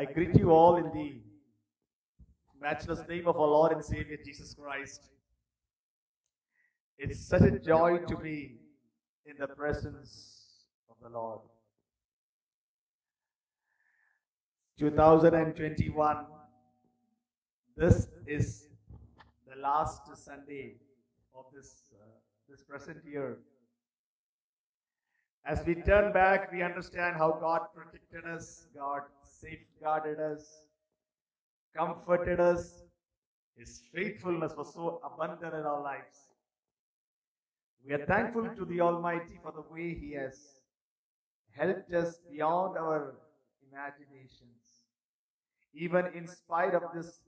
I greet you all in the matchless name of our Lord and Savior Jesus Christ. It's such a joy to be in the presence of the Lord. 2021, this is the last Sunday of this present year. As we turn back, we understand how God protected us, God safeguarded us, comforted us. His faithfulness was so abundant in our lives. We are thankful to the Almighty for the way He has helped us beyond our imaginations. Even in spite of this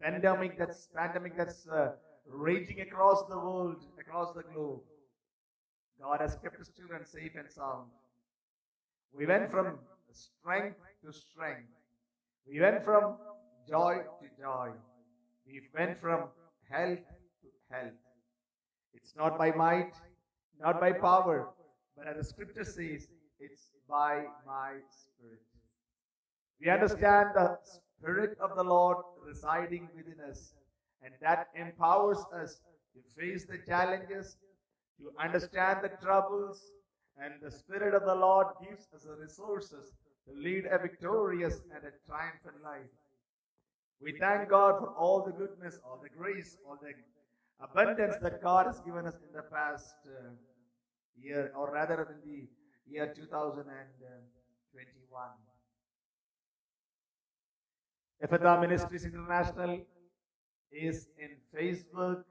pandemic that's raging across the world, across the globe, God has kept us children safe and sound. We went from strength to strength. We went from joy to joy. We went from health to health. It's not by might, not by power, but as the scripture says, it's by my spirit. We understand the Spirit of the Lord residing within us, and that empowers us to face the challenges, to understand the troubles, and the Spirit of the Lord gives us the resources to lead a victorious and a triumphant life. We thank God for all the goodness, all the grace, all the abundance that God has given us in the past year, or rather in the year 2021. Ephatha Ministries International is in Facebook,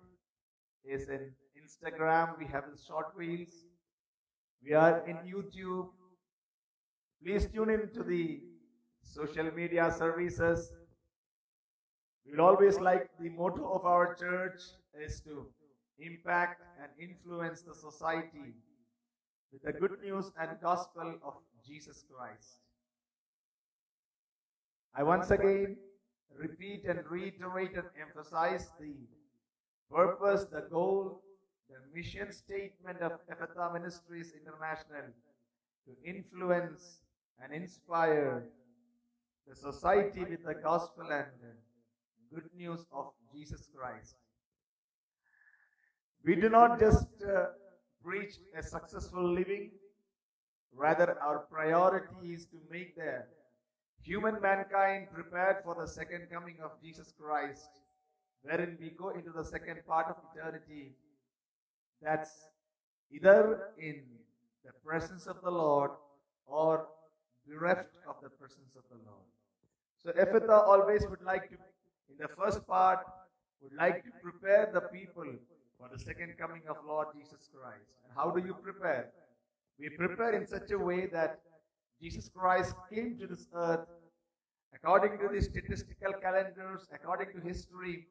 is in Instagram. We have the short reels. We are in YouTube. Please tune in to the social media services. We will always like the motto of our church is to impact and influence the society with the good news and gospel of Jesus Christ. I once again repeat and reiterate and emphasize the purpose, the goal, the mission statement of Ephatha Ministries International to influence and inspire the society with the gospel and good news of Jesus Christ. We do not just preach a successful living, rather our priority is to make the human mankind prepared for the second coming of Jesus Christ, wherein we go into the second part of eternity. That's either in the presence of the Lord or bereft of the presence of the Lord. So Ephatha always would like to, in the first part, would like to prepare the people for the second coming of Lord Jesus Christ. And how do you prepare? We prepare in such a way that Jesus Christ came to this earth according to the statistical calendars, according to history,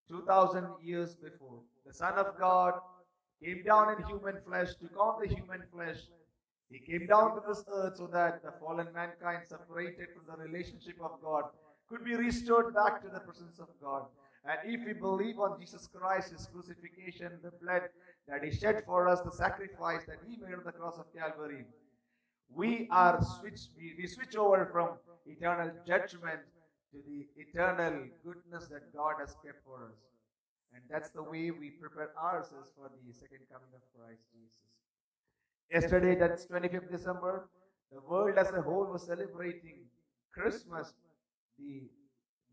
2000 years before. The Son of God came down in human flesh, took on the human flesh. He came down to this earth so that the fallen mankind, separated from the relationship of God, could be restored back to the presence of God. And if we believe on Jesus Christ, His crucifixion, the blood that He shed for us, the sacrifice that He made on the cross of Calvary, we switch over from eternal judgment to the eternal goodness that God has kept for us. And that's the way we prepare ourselves for the second coming of Christ Jesus. Yesterday, that's 25th December, the world as a whole was celebrating Christmas, the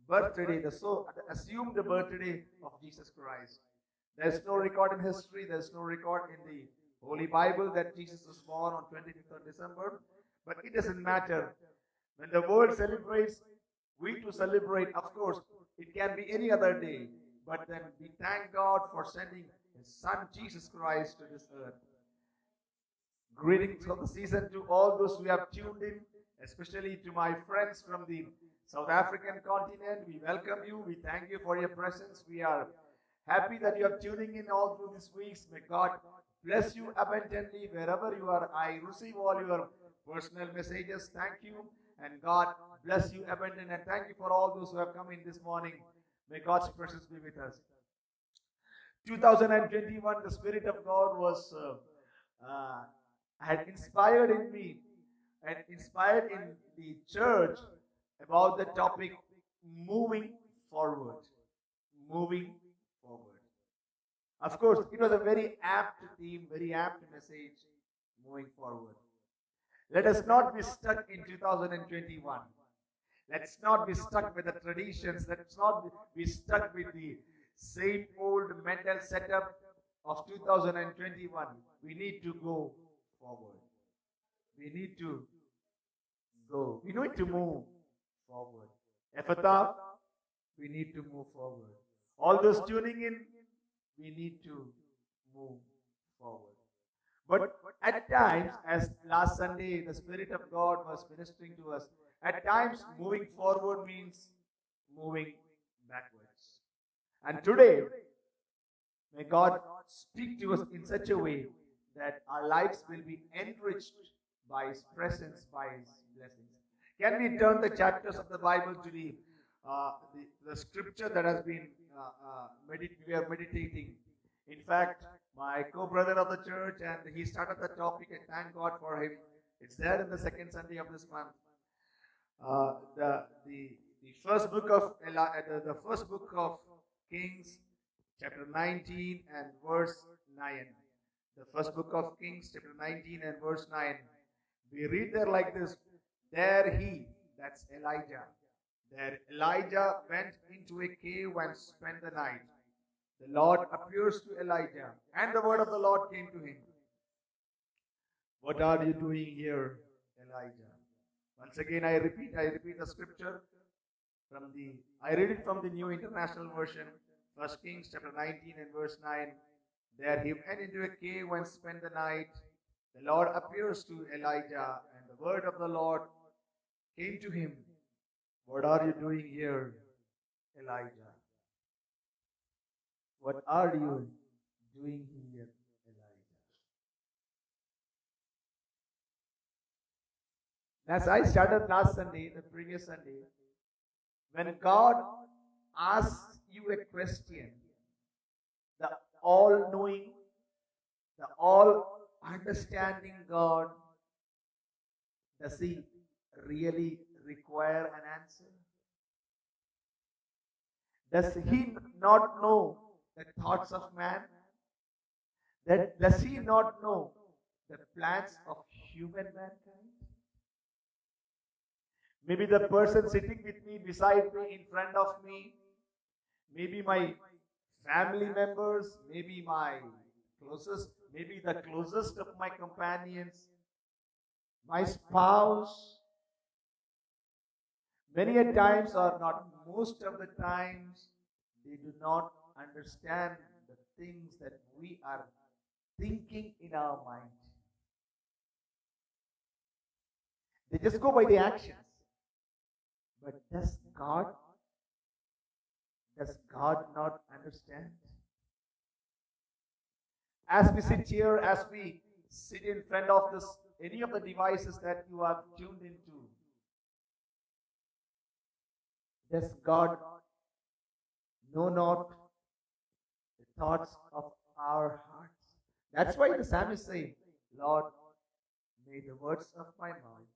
birthday, the assumed birthday of Jesus Christ. There's no record in history, there's no record in the Holy Bible that Jesus was born on 25th of December, but it doesn't matter. When the world celebrates, we too celebrate. Of course, it can be any other day, but then we thank God for sending His Son Jesus Christ to this earth. Greetings of the season to all those who have tuned in, especially to my friends from the South African continent. We welcome you. We thank you for your presence. We are happy that you are tuning in all through these weeks. May God bless you abundantly wherever you are. I receive all your personal messages. Thank you. And God bless you abundantly. And thank you for all those who have come in this morning. May God's presence be with us. 2021, the Spirit of God was had inspired in me and inspired in the church a about the topic moving forward. Moving forward. Of course, it was a very apt theme, very apt message, moving forward. Let us not be stuck in 2021. Let's not be stuck with the traditions. Let's not be stuck with the same old mental setup of 2021. We need to go forward. We need to go. We need to move forward. Ephatha, we need to move forward. All those tuning in, we need to move forward. But at times, as last Sunday the Spirit of God was ministering to us, at times moving forward means moving backwards. And today, may God speak to us in such a way that our lives will be enriched by His presence, by His blessings. Can we turn the chapters of the Bible to the scripture that has been we are meditating? In fact, my co-brother of the church, and he started the topic, and thank God for him. It's there in the second Sunday of this month. The first book of the first book of Kings, chapter 19 and verse 9. The first book of Kings, chapter 19 and verse 9. We read there like this: There he, that's Elijah. There Elijah went into a cave and spent the night. The Lord appears to Elijah, and the word of the Lord came to him. What are you doing here, Elijah? Once again, I repeat the scripture I read it from the New International Version, 1 Kings chapter 19 and verse 9. There he went into a cave and spent the night. The Lord appears to Elijah, and the word of the Lord came to him. What are you doing here, Elijah? What are you doing here, Elijah? As I started last Sunday, the previous Sunday, when God asks you a question, the all-knowing, the all-understanding God, does He really require an answer? Does He not know the thoughts of man? Does He not know the plans of human mankind? Maybe the person sitting with me, beside me, in front of me, maybe my family members, maybe the closest of my companions, my spouse. Many a times, or not most of the times, they do not understand the things that we are thinking in our mind. They just go by the actions. But does God not understand? As we sit here, as we sit in front of any of the devices that you are tuned into, does God know not the thoughts of our hearts? That's why the psalmist says, Lord, may the words of my mouth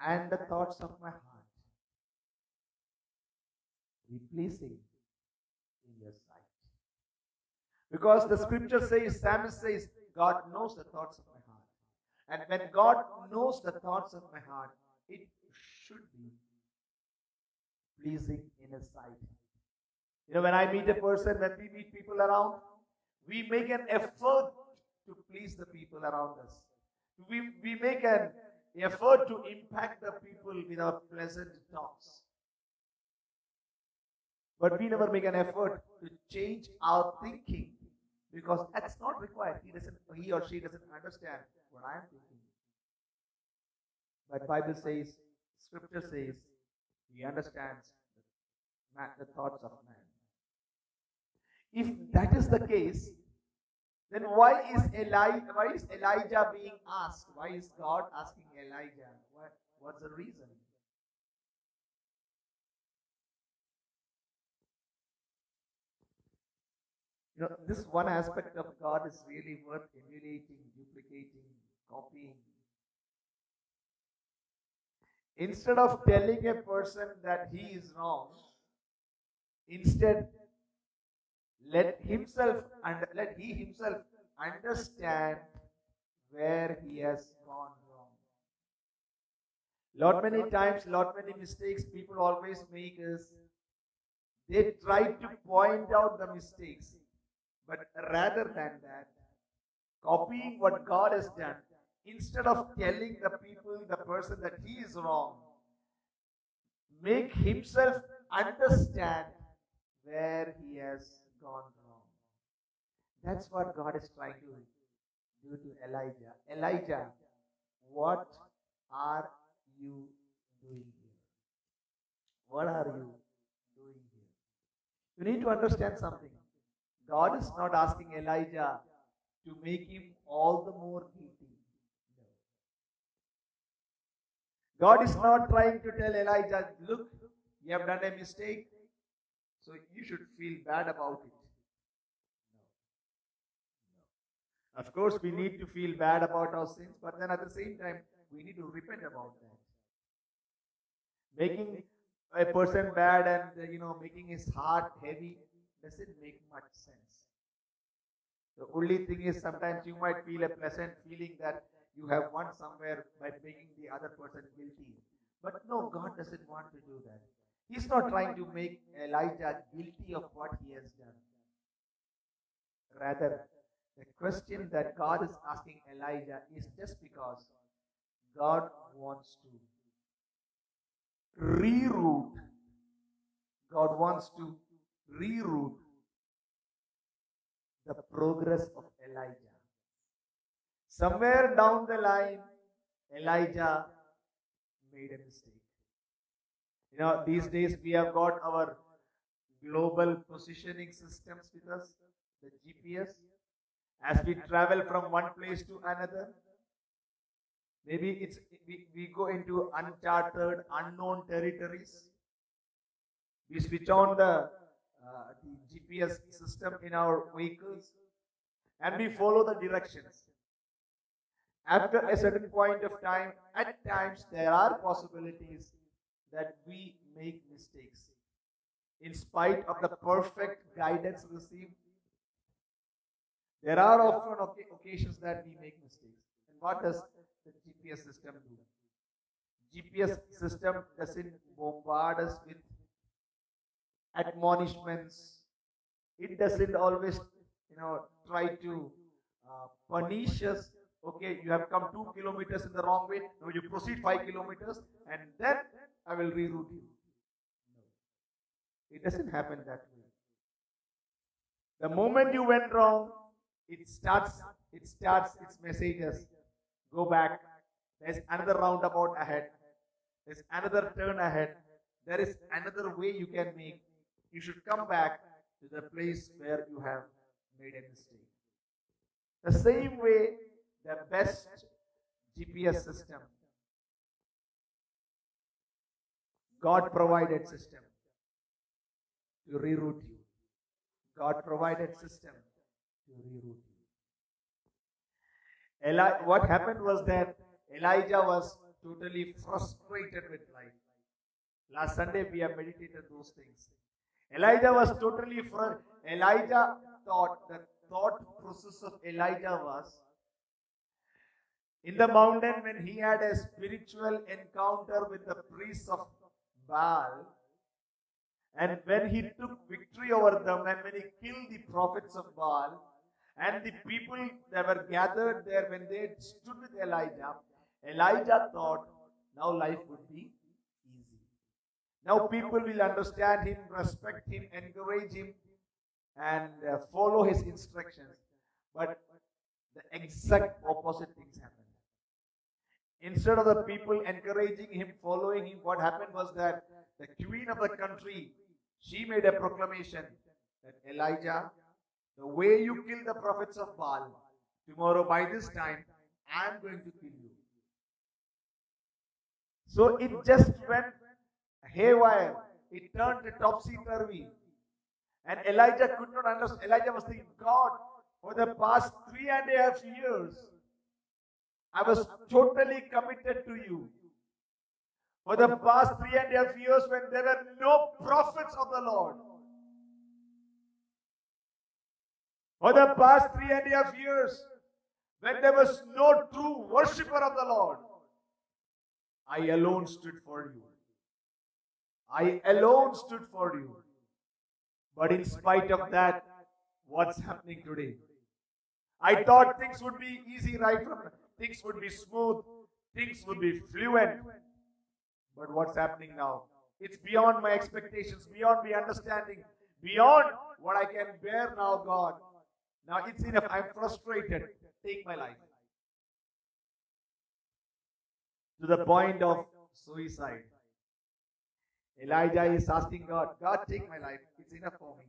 and the thoughts of my heart be pleasing in your sight. Because the scripture says, psalmist says, God knows the thoughts of my heart. And when God knows the thoughts of my heart, it should be pleasing in His sight. When I meet a person, when we meet people around, we make an effort to please the people around us. We make an effort to impact the people with our pleasant talks. But we never make an effort to change our thinking, because that's not required. He or she doesn't understand what I am thinking. But Bible says, Scripture says, He understands the thoughts of man. If that is the case, then why is Elijah being asked? Why is God asking Elijah? What's the reason? This one aspect of God is really worth emulating, duplicating, copying. Instead of telling a person that he is wrong, instead let he himself understand where he has gone wrong. Lot many times, lot many mistakes people always make is they try to point out the mistakes, but rather than that, copying what God has done, instead of telling the people, the person that he is wrong, make himself understand where he has gone wrong. That's what God is trying to do to Elijah. Elijah, what are you doing here? What are you doing here? You need to understand something. God is not asking Elijah to make him all the more guilty. No. God is not trying to tell Elijah, look, you have done a mistake, so you should feel bad about it. No. Of course, we need to feel bad about our sins, but then at the same time, we need to repent about that. Making a person bad and making his heart heavy doesn't make much sense. The only thing is sometimes you might feel a pleasant feeling that you have won somewhere by making the other person guilty. But no, God doesn't want to do that. He's not trying to make Elijah guilty of what he has done. Rather, the question that God is asking Elijah is just because God wants to reroute. God wants to reroute the progress of Elijah. Somewhere down the line, Elijah made a mistake. These days we have got our global positioning systems with us, the GPS. As we travel from one place to another, maybe we go into uncharted, unknown territories. We switch on the GPS system in our vehicles and we follow the directions. After a certain point of time, at times there are possibilities that we make mistakes. In spite of the perfect guidance received, there are often occasions that we make mistakes. And what does the GPS system do? GPS system doesn't bombard us with admonishments. It doesn't always, try to punish us. Okay, you have come 2 kilometers in the wrong way. Now you proceed 5 kilometers, and then I will reroute you. No, it doesn't happen that way. The moment you went wrong, it starts its messages. Go back. There's another roundabout ahead. There's another turn ahead. There is another way you can make. You should come back to the place where you have made a mistake. The same way, the best GPS system, God provided system to reroute you. God provided system to reroute you. What happened was that Elijah was totally frustrated with life. Last Sunday we have meditated those things. Elijah was totally frustrated. Elijah the thought process of Elijah was, in the mountain when he had a spiritual encounter with the priests of Baal, and when he took victory over them, and when he killed the prophets of Baal, and the people that were gathered there, when they stood with Elijah, Elijah thought, now life would be easy. Now people will understand him, respect him, encourage him, and follow his instructions. But the exact opposite things happened. Instead of the people encouraging him, following him, what happened was that the queen of the country, she made a proclamation that Elijah, the way you kill the prophets of Baal, tomorrow by this time, I am going to kill you. So it just went haywire. It turned topsy-turvy. And Elijah could not understand. Elijah was thinking, God, for the past 3.5 years, I was totally committed to you. For the past 3.5 years, when there were no prophets of the Lord, for the past 3.5 years, when there was no true worshipper of the Lord, I alone stood for you. I alone stood for you. But in spite of that, what's happening today? I thought things would be easy right from things would be smooth, things would be fluent. But what's happening now? It's beyond my expectations, beyond my understanding, beyond what I can bear now, God. Now it's enough. I'm frustrated. Take my life. To the point of suicide. Elijah is asking God, God, take my life. It's enough for me.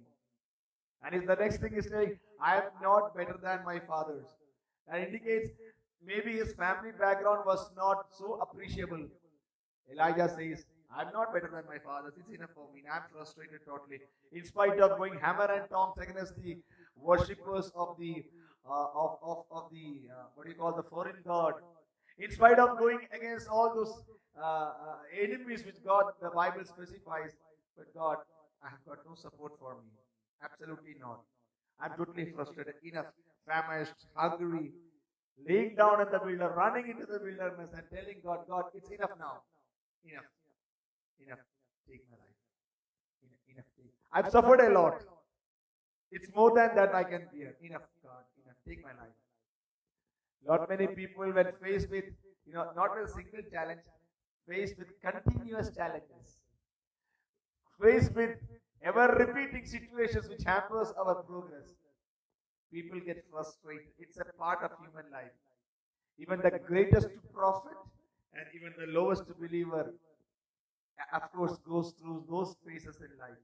And the next thing is saying, I am not better than my fathers. That indicates maybe his family background was not so appreciable. Elijah says, I'm not better than my fathers. It's enough for me. I'm frustrated totally. In spite of going hammer and tongs against the worshippers of the what do you call, the foreign god. In spite of going against all those enemies which God, the Bible specifies, but God, I have got no support for me. Absolutely not. I'm totally frustrated. Enough. Famished, hungry, laying down in the wilderness, running into the wilderness and telling God, God, it's enough now. Enough. Enough. Take my life. Enough. I've suffered a lot. It's more than that I can bear. Enough, God. Enough. Take my life. Not many people, when faced with, not a single challenge, faced with continuous challenges, faced with ever-repeating situations which hampers our progress, people get frustrated. It's a part of human life. Even the greatest prophet and even the lowest believer, of course, goes through those phases in life.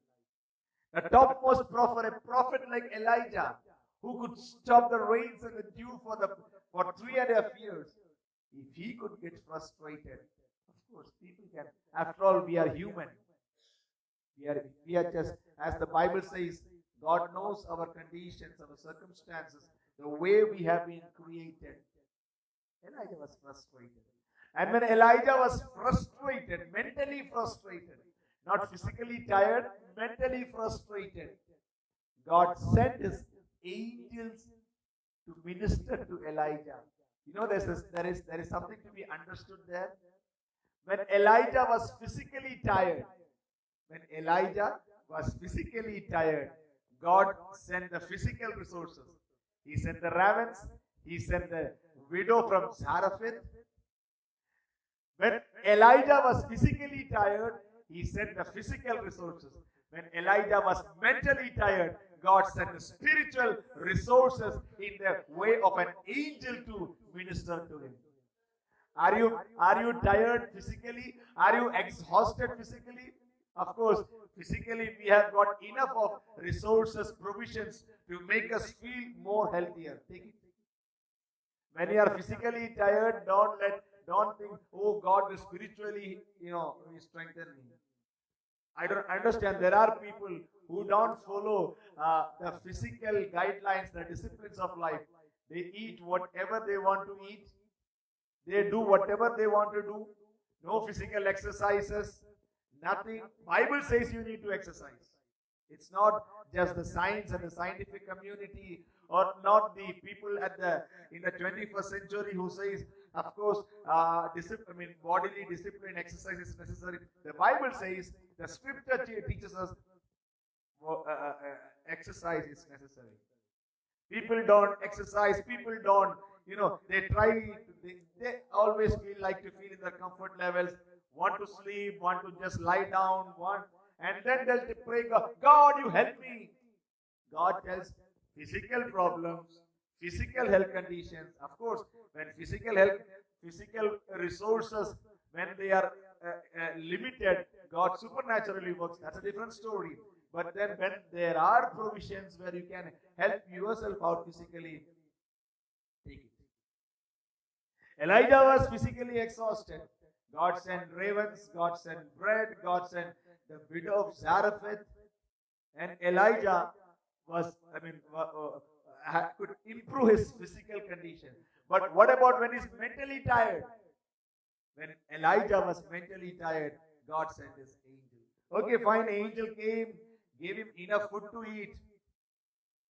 The topmost prophet, a prophet like Elijah, who could stop the rains and the dew for 3.5 years, if he could get frustrated, of course, people can. After all, we are human. We are just, as the Bible says, God knows our conditions, our circumstances, the way we have been created. Elijah was frustrated. And when Elijah was frustrated, mentally frustrated, not physically tired, mentally frustrated, God sent his angels to minister to Elijah. There is something to be understood there. When Elijah was physically tired, God sent the physical resources. He sent the ravens. He sent the widow from Zarephath. When Elijah was physically tired, he sent the physical resources. When Elijah was mentally tired, God sent the spiritual resources in the way of an angel to minister to him. Are you tired physically? Are you exhausted physically? Of course, physically we have got enough of resources, provisions to make us feel more healthier. Take it. When you are physically tired, don't think, oh, God will spiritually, strengthen me. I don't understand. There are people who don't follow the physical guidelines, the disciplines of life. They eat whatever they want to eat. They do whatever they want to do. No physical exercises. Nothing. Bible says you need to exercise. It's not just the science and the scientific community, or not the people in the 21st century who says, of course, bodily discipline, exercise is necessary. The Bible says, the scripture teaches us exercise is necessary. People don't exercise. People don't, they always like to feel in their comfort levels, want to sleep, want to just lie down, and then they'll pray, God, you help me. God tells physical problems, physical health conditions. Of course, when physical resources, when they are limited, God supernaturally works. That's a different story. But then when there are provisions where you can help yourself out physically, take it. Elijah was physically exhausted. God sent ravens, God sent bread, God sent the widow of Zarephath, and Elijah could improve his physical condition. But what about when he's mentally tired? When Elijah was mentally tired, God sent his angel. Okay, fine, angel came, gave him enough food to eat.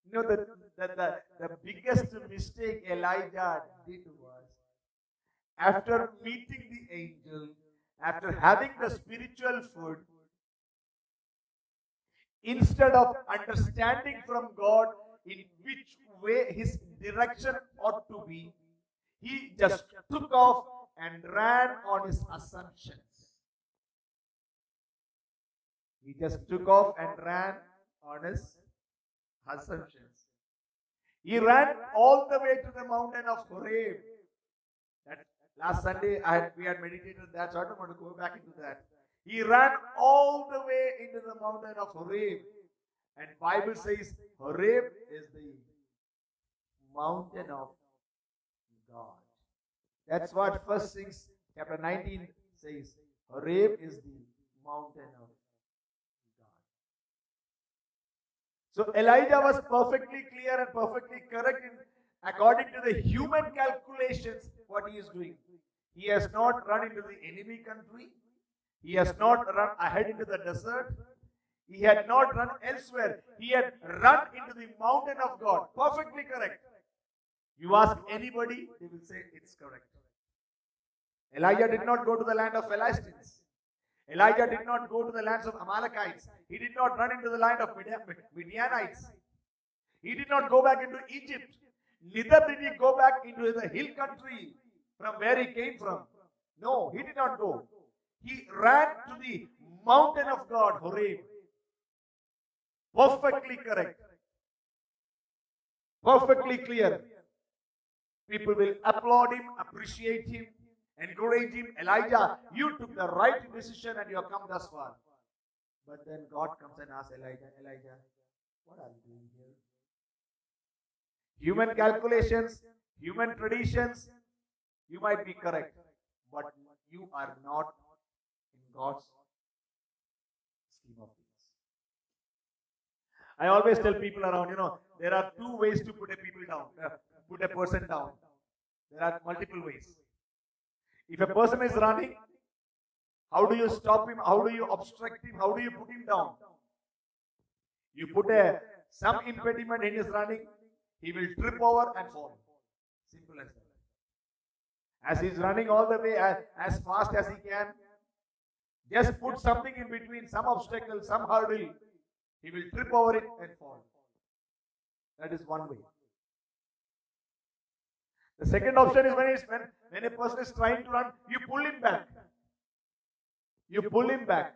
You know, the biggest mistake Elijah did was, after meeting the angel, after having the spiritual food, instead of understanding from God in which way his direction ought to be, he just took off and ran on his assumptions. He just took off and ran on his assumptions. He ran all the way to the mountain of Horeb. That last Sunday we had meditated that, so I don't want to go back into that. He ran all the way into the mountain of Horeb. And Bible says Horeb is the mountain of God. That's what 1 Kings chapter 19 says. Horeb is the mountain of God. So Elijah was perfectly clear and perfectly correct in, according to the human calculations, what he is doing. He has not run into the enemy country. He has not run ahead into the desert. He had not run elsewhere. He had run into the mountain of God. Perfectly correct. You ask anybody, they will say it's correct. Elijah did not go to the land of Philistines. Elijah did not go to the lands of Amalekites. He did not run into the land of Midianites. He did not go back into Egypt. Neither did he go back into the hill country from where he came from. No, he did not go. He ran to the mountain of God, Horeb. Perfectly correct. Perfectly clear. People will applaud him, appreciate him, encourage him. Elijah, you took the right decision and you have come thus far. But then God comes and asks Elijah, what are you doing here? Human calculations, human traditions, you might be correct, but you are not in God's scheme of things. I always tell people around, there are two ways to put a people down, put a person down. There are multiple ways. If a person is running, how do you stop him? How do you obstruct him? How do you put him down? You put some impediment in his running, he will trip over and fall. Simple as that. As he's running all the way as fast as he can, just put something in between, some obstacle, some hurdle. He will trip over it and fall. That is one way. The second option is when a person is trying to run, you pull him back. You pull him back.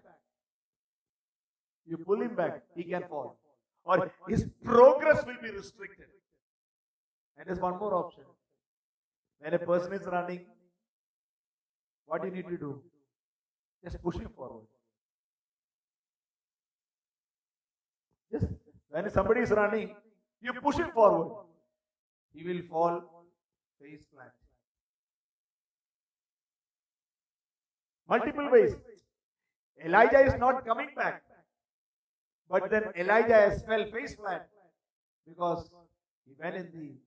You pull him back, he can fall. Or his progress will be restricted. And there's one more option. When a person is running, what do you need to do? Just push him forward. Just when somebody is running, you push him forward. He will fall face flat. Multiple ways. Elijah is not coming back. But then Elijah has fell face flat because he went in the.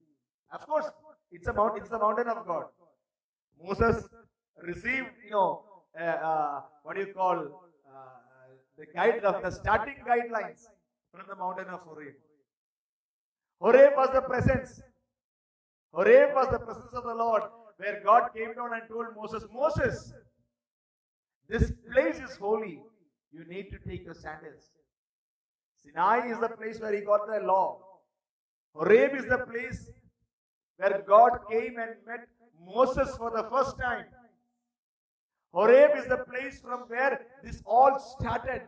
Of course, it's the mountain of God. Moses received, what do you call the starting guidelines from the mountain of Horeb. Horeb was the presence. Horeb was the presence of the Lord, where God came down and told Moses, Moses, this place is holy. You need to take your sandals. Sinai is the place where he got the law. Horeb is the place where God came and met Moses for the first time. Horeb is the place from where this all started.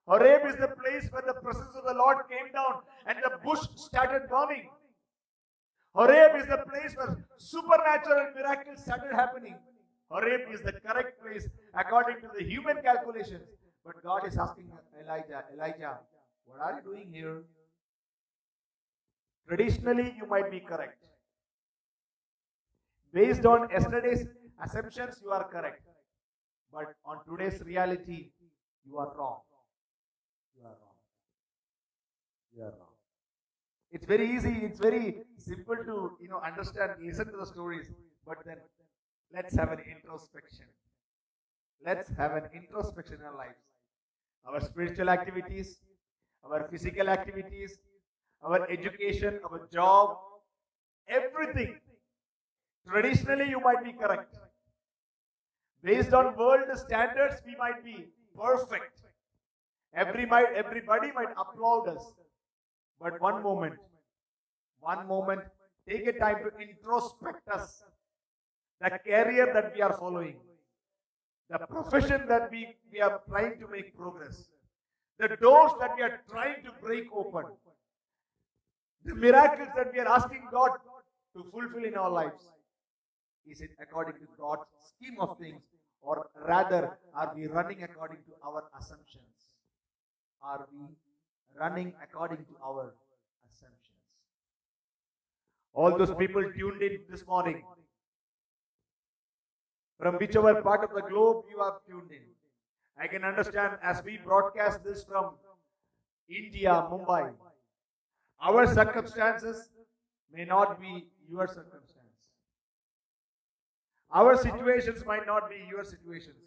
Horeb is the place where the presence of the Lord came down and the bush started burning. Horeb is the place where supernatural miracles started happening. Horeb is the correct place according to the human calculations. But God is asking Elijah, what are you doing here? Traditionally, you might be correct. Based on yesterday's assumptions, you are correct. But on today's reality, you are wrong. You are wrong. You are wrong. It's very easy, it's very simple to understand, listen to the stories. But then Let's have an introspection. Let's have an introspection in our lives. Our spiritual activities, our physical activities, our education, our job, everything. Traditionally, you might be correct. Based on world standards, we might be perfect. Everybody might applaud us. But one moment, take a time to introspect us. The career that we are following, the profession that we are trying to make progress, the doors that we are trying to break open, the miracles that we are asking God to fulfill in our lives. Is it according to God's scheme of things, or rather are we running according to our assumptions? Are we running according to our assumptions? All those people tuned in this morning, from whichever part of the globe you are tuned in, I can understand as we broadcast this from India, Mumbai, our circumstances may not be your circumstance. Our situations might not be your situations.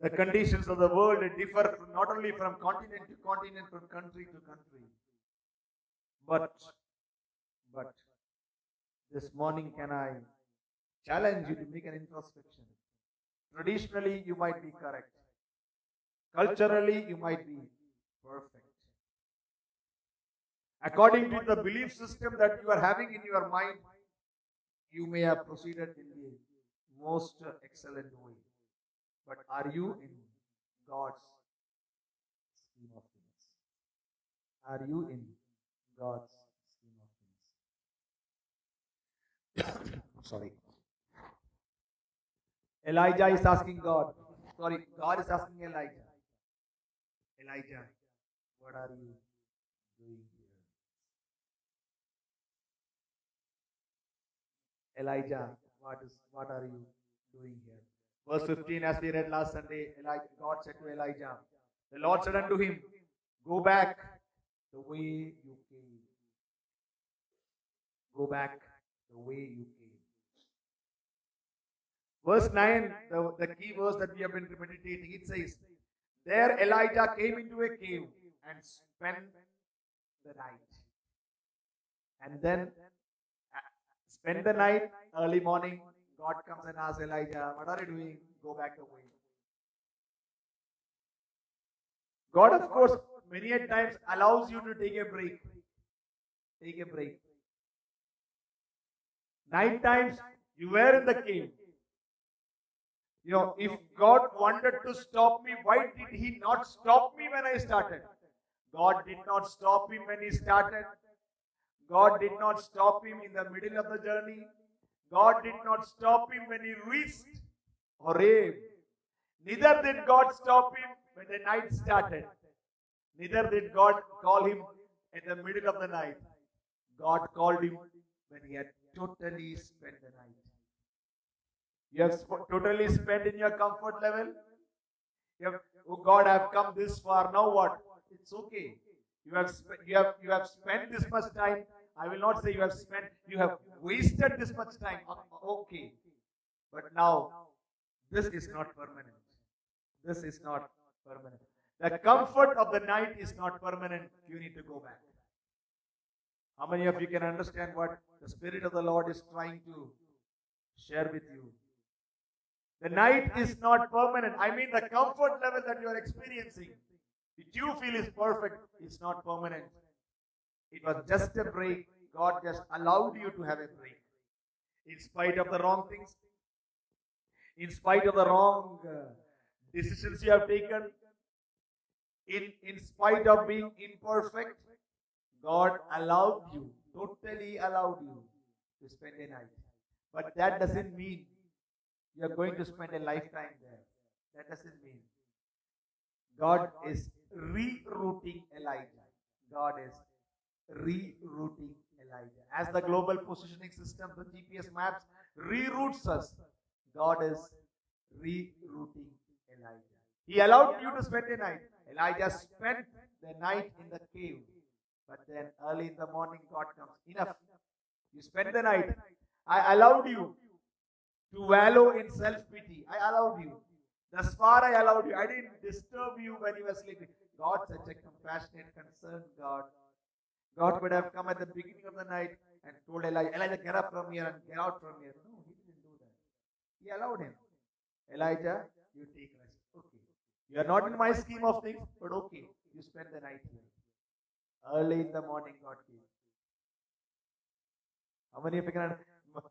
The conditions of the world differ not only from continent to continent, from country to country. But this morning, can I challenge you to make an introspection? Traditionally, you might be correct. Culturally, you might be perfect. According to the belief system that you are having in your mind, you may have proceeded in the most excellent way. But are you in God's scheme of things? Are you in God's scheme of things? Sorry. Elijah is asking God. Sorry, God is asking Elijah. Elijah, what are you doing here? Elijah, what are you doing here? Verse 15, as we read last Sunday, God said to Elijah, the Lord said unto him, go back the way you came. Go back the way you came. Verse 9, the key verse that we have been meditating, it says, there Elijah came into a cave and spent the night. And then spend the night, early morning, God comes and asks Elijah, what are you doing? Go back the way. God, of course, many a times allows you to take a break. Take a break. 9 times you were in the cave. You know, if God wanted to stop me, why did He not stop me when I started? God did not stop him when he started. God did not stop him in the middle of the journey. God did not stop him when he reached Horeb. Neither did God stop him when the night started. Neither did God call him in the middle of the night. God called him when he had totally spent the night. You have totally spent in your comfort level. You have, oh God, I have come this far. Now what? It's okay. You have spent this much time. I will not say you have wasted this much time. Okay. But now, this is not permanent. This is not permanent. The comfort of the night is not permanent. You need to go back. How many of you can understand what the Spirit of the Lord is trying to share with you? The night is not permanent. I mean, the comfort level that you are experiencing, which you feel is perfect, is not permanent. It was just a break. God just allowed you to have a break. In spite of the wrong things, in spite of the wrong decisions you have taken, in spite of being imperfect, God allowed you, totally allowed you to spend a night. But that doesn't mean you are going to spend a lifetime there. That doesn't mean. God is rerouting Elijah. God is rerouting Elijah. As the global positioning system, the GPS maps reroutes us, God is rerouting Elijah. He allowed you to spend a night. Elijah spent the night in the cave. But then early in the morning, God comes. Enough. You spend the night. I allowed you to wallow in self-pity. I allowed you. Thus far I allowed you. I didn't disturb you when you were sleeping. God, such a compassionate, concerned God. God could have come at the beginning of the night and told Elijah, Elijah, get up from here and get out from here. No, he didn't do that. He allowed him. Elijah, you take rest. Okay. You are not in my scheme of things, but okay. You spend the night here. Early in the morning, God came. How many people?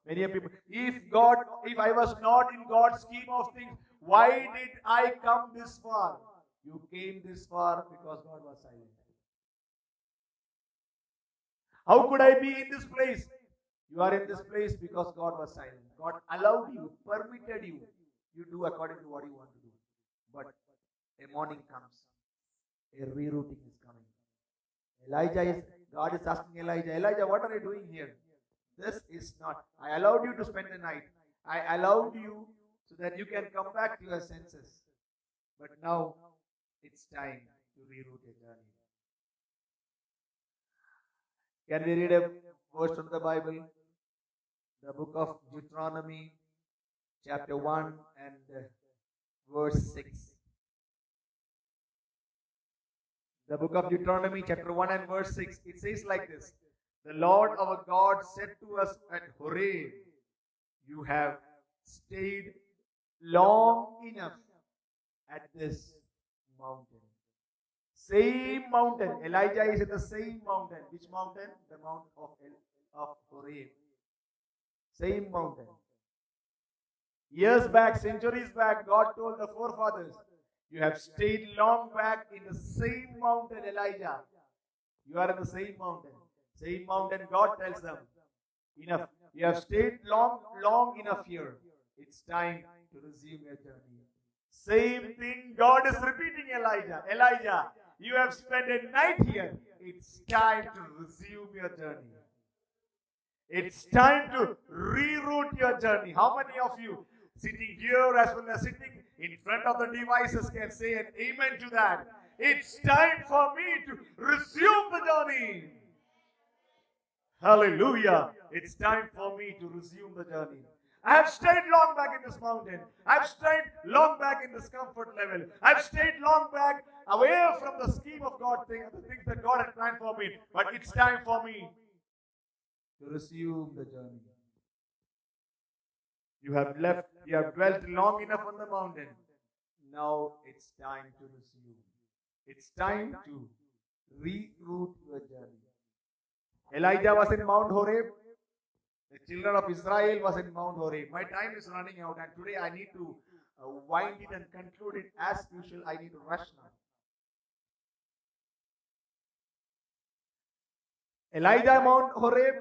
Many people. If I was not in God's scheme of things, why did I come this far? You came this far because God was silent. How could I be in this place? You are in this place because God was silent. God allowed you, permitted you. You do according to what you want to do. But a morning comes. A rerouting is coming. God is asking Elijah, what are you doing here? This is not. I allowed you to spend the night. I allowed you so that you can come back to your senses. But now it's time to reroute your journey. Can we read a verse from the Bible? The book of Deuteronomy, chapter 1 and verse 6. The book of Deuteronomy, chapter 1 and verse 6. It says like this. The Lord our God said to us at Horeb, you have stayed long enough at this mountain. Same mountain. Elijah is at the same mountain. Which mountain? The mount of Horeb. Same mountain. Years back, centuries back, God told the forefathers, you have stayed long back in the same mountain, Elijah. You are in the same mountain. Same mountain, God tells them, enough. You have stayed long enough here. It's time to resume your journey. Same thing God is repeating, Elijah. Elijah, you have spent a night here. It's time to resume your journey. It's time to reroute your journey. How many of you sitting here as well as sitting in front of the devices can say an amen to that? It's time for me to resume the journey. Hallelujah. It's time for me to resume the journey. I have stayed long back in this mountain. I've stayed long back in this comfort level. I've stayed long back away from the scheme of God, the things that God had planned for me. But it's time for me to resume the journey. You have dwelt long enough on the mountain. Now it's time to resume. It's time to reroute your journey. Elijah was in Mount Horeb. The children of Israel was in Mount Horeb. My time is running out and today I need to wind it and conclude it as usual. I need to rush now. Elijah Mount Horeb,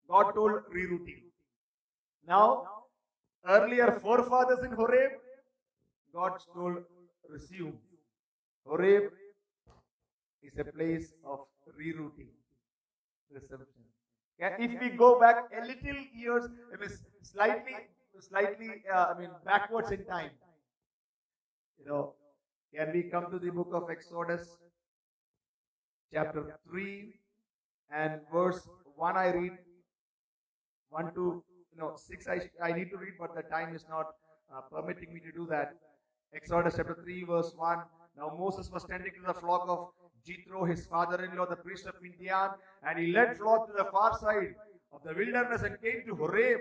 God told rerouting. Now, earlier forefathers in Horeb, God told resume. Horeb is a place of rerouting, resumption. If we go back a little years, slightly, backwards in time, can we come to the book of Exodus, chapter 3 and verse 1 I read, 1 to 6 I need to read, but the time is not permitting me to do that. Exodus chapter 3 verse 1. Now Moses was tending to the flock of Jethro, his father-in-law, the priest of Midian, and he led flock to the far side of the wilderness and came to Horeb,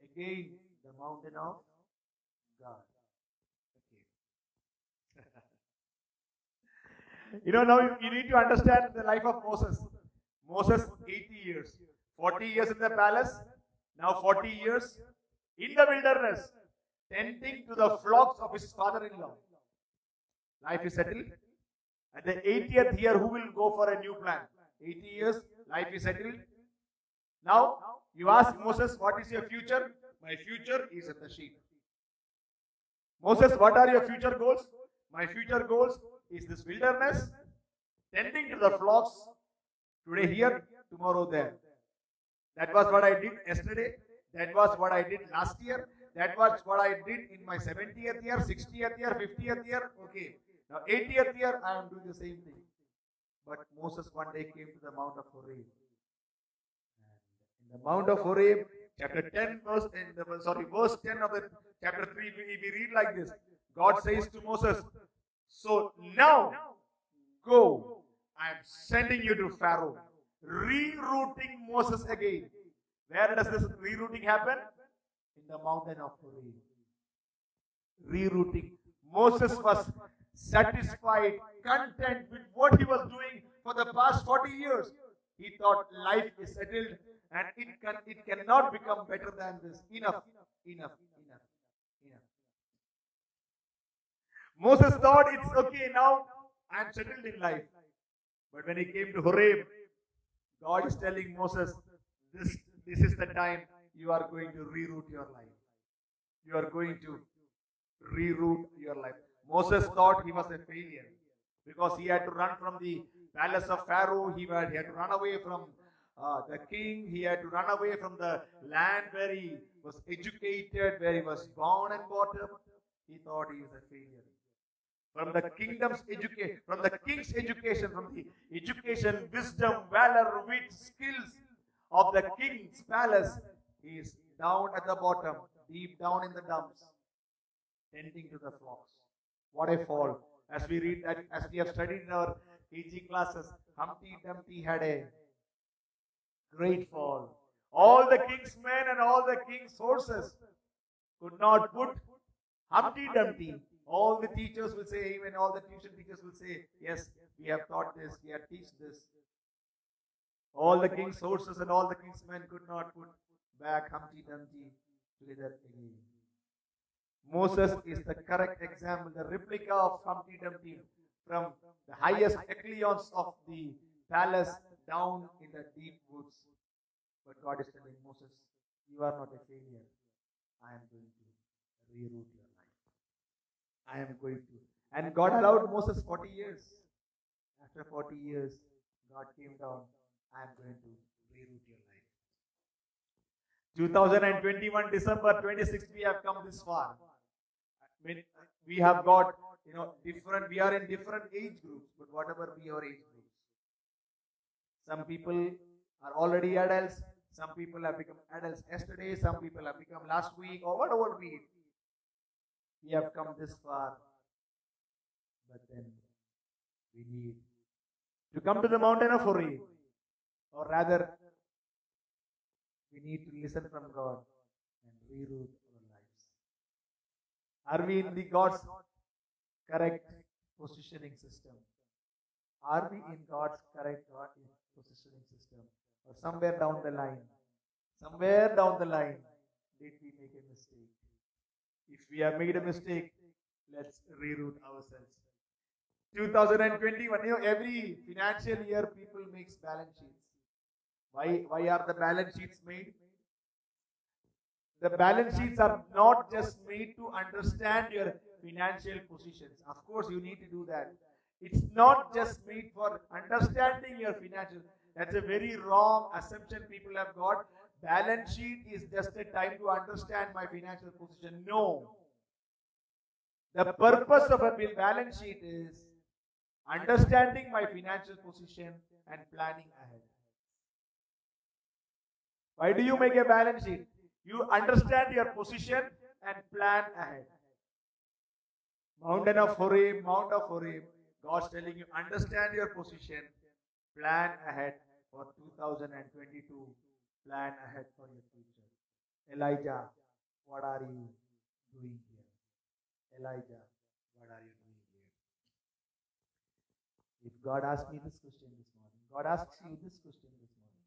again the mountain of God. Okay. Now you need to understand the life of Moses. Moses 80 years, 40 years in the palace, now 40 years in the wilderness, tending to the flocks of his father-in-law. Life is settled. At the 80th year, who will go for a new plan? 80 years, life is settled. Now, you ask Moses, what is your future? My future is at the sheep. Moses, what are your future goals? My future goals is this wilderness, tending to the flocks, today here, tomorrow there. That was what I did yesterday. That was what I did last year. That was what I did in my 70th year, 60th year, 50th year. Okay. Now 80th year, I am doing the same thing. But Moses one day came to the Mount of Horeb. And in The Mount of Horeb, chapter 10, verse 10 of the chapter 3, we read like this. God says to Moses, so now go, I am sending you to Pharaoh, rerouting Moses again. Where does this rerouting happen? In the mountain of Horeb. Rerouting. Moses was satisfied, content with what he was doing for the past 40 years. He thought life is settled and it cannot become better than this. Enough, enough, enough, enough. Moses thought it's okay now, I am settled in life. But when he came to Horeb, God is telling Moses, this is the time you are going to reroute your life. You are going to reroute your life. Moses thought he was a failure because he had to run from the palace of Pharaoh. He had to run away from the king. He had to run away from the land where he was educated, where he was born and brought up. He thought he was a failure. From the kingdom's education, from the king's education, from the education, wisdom, valor, wit, skills of the king's palace, he is down at the bottom, deep down in the dumps, tending to the flocks. What a fall. As we read that, as we have studied in our KG classes, Humpty Dumpty had a great fall. All the king's men and all the king's horses could not put Humpty Dumpty. All the teachers will say, even all the tuition teachers will say, yes, we have taught this, we have taught this. All the king's horses and all the king's men could not put back Humpty Dumpty together again. Moses is the correct example, the replica of Humpty Dumpty from the highest echelons of the palace down in the deep woods. But God is telling Moses, you are not a failure. I am going to reroute your life. I am going to. And God allowed Moses 40 years. After 40 years, God came down. I am going to reroute your life. 2021, December 26th, we have come this far. We have got, different, we are in different age groups, but whatever be your age groups. Some people are already adults. Some people have become adults yesterday. Some people have become last week or whatever be it. We have come this far, but then we need to come to the mountain of Horeb, or rather, we need to listen from God and reroute our lives. Are we in the God's correct positioning system? Are we in God's correct positioning system? Or somewhere down the line, did we make a mistake? If we have made a mistake, let's reroute ourselves. 2021, every financial year people makes balance sheets. Why are the balance sheets made? The balance sheets are not just made to understand your financial positions. Of course, you need to do that. It's not just made for understanding your financial. That's a very wrong assumption people have got. Balance sheet is just a time to understand my financial position. No. The purpose of a balance sheet is understanding my financial position and planning ahead. Why do you make a balance sheet? You understand your position and plan ahead. Mount of Horeb, God's telling you, understand your position, plan ahead for 2022, plan ahead for your future. Elijah, what are you doing here? Elijah, what are you doing here? If God asks me this question this morning, God asks you this question this morning.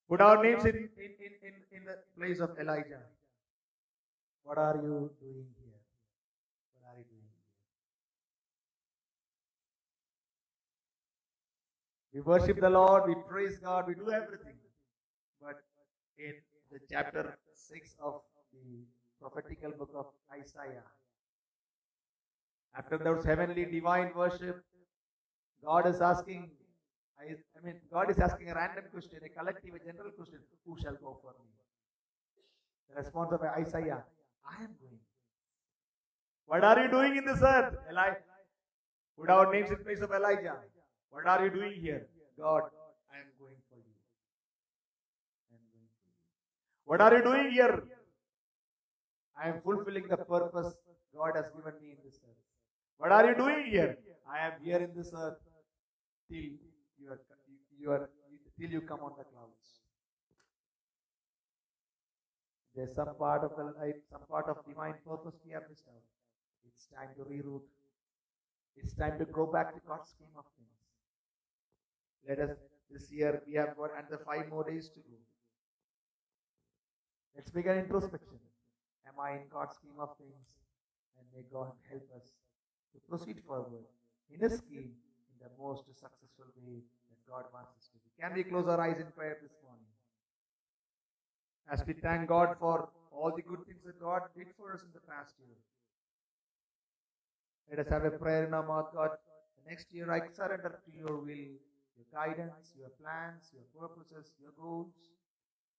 Put our names in the place of Elijah. What are you doing here? What are you doing here? We worship the Lord, we praise God, we do everything. But in the chapter 6 of the prophetical book of Isaiah, after those heavenly divine worship, God is asking, God is asking a random question, a collective, a general question, who shall go for me? The response of Isaiah, I am going. What are you doing in this earth? Put our names in place of Elijah. What are you doing here? God, I am What are you doing here? I am fulfilling the purpose God has given me in this earth. What are you doing here? I am here in this earth till till you come on the clouds. There's some part of the life, some part of divine purpose we have missed out. It's time to reroute. It's time to go back to God's scheme of things. Let us, this year, we have got another 5 more days to go. Let's begin introspection. Am I in God's scheme of things? And may God help us to proceed forward in His scheme in the most successful way that God wants us to be. Can we close our eyes in prayer this morning? As we thank God for all the good things that God did for us in the past year. Let us have a prayer in our mouth. God, the next year I surrender to your will, your guidance, your plans, your purposes, your goals.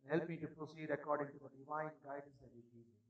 And help me to proceed according to the divine guidance that you give me.